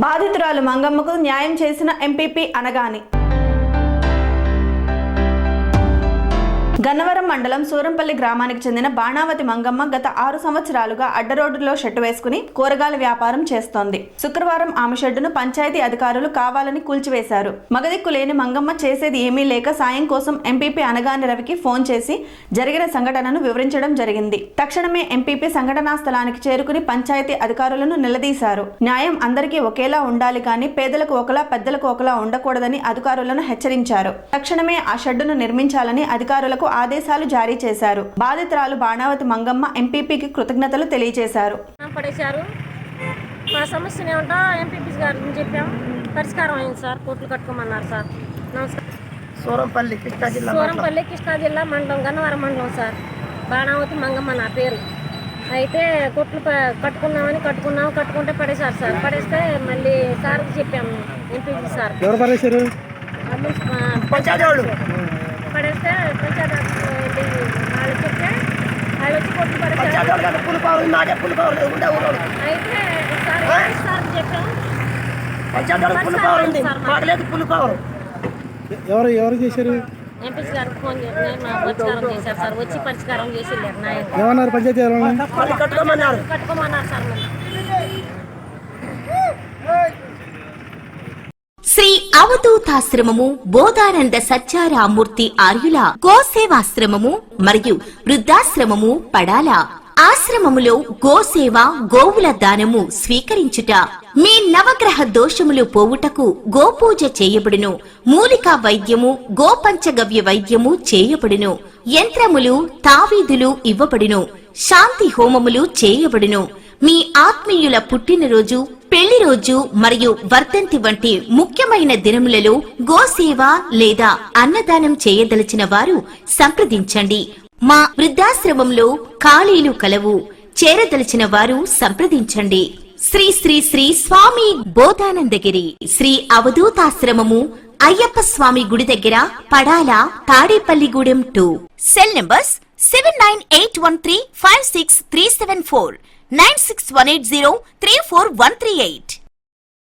బాధితురాలు మంగమ్మకు న్యాయం చేసిన ఎంపీపీ అనగాని. గన్నవరం మండలం సూరంపల్లి గ్రామానికి చెందిన బాణావతి మంగమ్మ గత 6 సంవత్సరాలుగా అడ్డరోడ్డులో షెడ్డు వేసుకుని కూరగాయల వ్యాపారం చేస్తోంది. శుక్రవారం ఆమె షెడ్డును పంచాయతీ అధికారులు కావాలని కూల్చివేశారు. మగదిక్కు లేని మంగమ్మ చేసేది ఏమీ లేక సాయం కోసం ఎంపీపీ అనగాని రవికి ఫోన్ చేసి జరిగిన సంఘటనను వివరించడం జరిగింది. తక్షణమే ఎంపీపీ సంఘటనా స్థలానికి చేరుకుని పంచాయతీ అధికారులను నిలదీశారు. న్యాయం అందరికీ ఒకేలా ఉండాలి కానీ పేదలకు ఒకలా పెద్దలకు ఒకలా ఉండకూడదని అధికారులను హెచ్చరించారు. తక్షణమే ఆ షెడ్డును నిర్మించాలని అధికారులకు ఆదేశాలు జారీ చేశారు. బాధితురాలు బాణావతి మంగమ్మ ఎంపీపీకి కృతజ్ఞతలు తెలియజేశారు. మా సమస్యను ఏమంటా ఎంపీపీ గారిని చెప్పాము, పరిష్కారం అయింది సార్. కోట్లు కట్టుకోమన్నారు సార్. నమస్కారం. సూరంపల్లి కృష్ణా జిల్లా మండలం గన్నవరం మండలం సార్. బాణావతి మంగమ్మ నా పేరు. అయితే కొట్లు కట్టుకుంటే పడేశారు సార్. పడేస్తే మళ్ళీ సార్కి చెప్పాము, ఎంపీపీ సార్ పడేస్తే పంచాయతీ వాళ్ళు చెప్తే వాళ్ళు వచ్చి కొట్టు పడేసారు. అయితే సార్కి చెప్పాము, ఎవరు చేశారు? ఎంపీసీ గారికి ఫోన్ చేసి పరిష్కారం చేశారు సార్. వచ్చి పరిష్కారం చేసి ఏమన్నారు? పంచాయతీ కట్టుకోమన్నారు సార్. శ్రీ అవధూతాశ్రమము, బోధానంద సత్యారామూర్తి ఆర్యుల గోసేవాశ్రమము మరియు వృద్ధాశ్రమము పడాల. ఆశ్రమములో గోసేవ, గోవుల దానము స్వీకరించుట, మీ నవగ్రహ దోషములు పోవుటకు గోపూజ చేయబడును. మూలికా వైద్యము, గోపంచగవ్య వైద్యము చేయబడును. యంత్రములు, తావీదులు ఇవ్వబడును. శాంతి హోమములు చేయబడును. మీ ఆత్మీయుల పుట్టినరోజు, పెళ్లి రోజు మరియు వర్ధంతి వంటి ముఖ్యమైన దినములలో గోసేవ లేదా అన్నదానం చేయదలిచిన వారు సంప్రదించండి. మా వృద్ధాశ్రమంలో ఖాళీలు కలవు. చేరదలిచిన వారు సంప్రదించండి. శ్రీ శ్రీ శ్రీ స్వామి బోధానందగిరి శ్రీ అవధూతాశ్రమము, అయ్యప్ప స్వామి గుడి దగ్గర, పడాల, తాడేపల్లిగూడెం 2. Cell numbers 7981356374, 96180341138.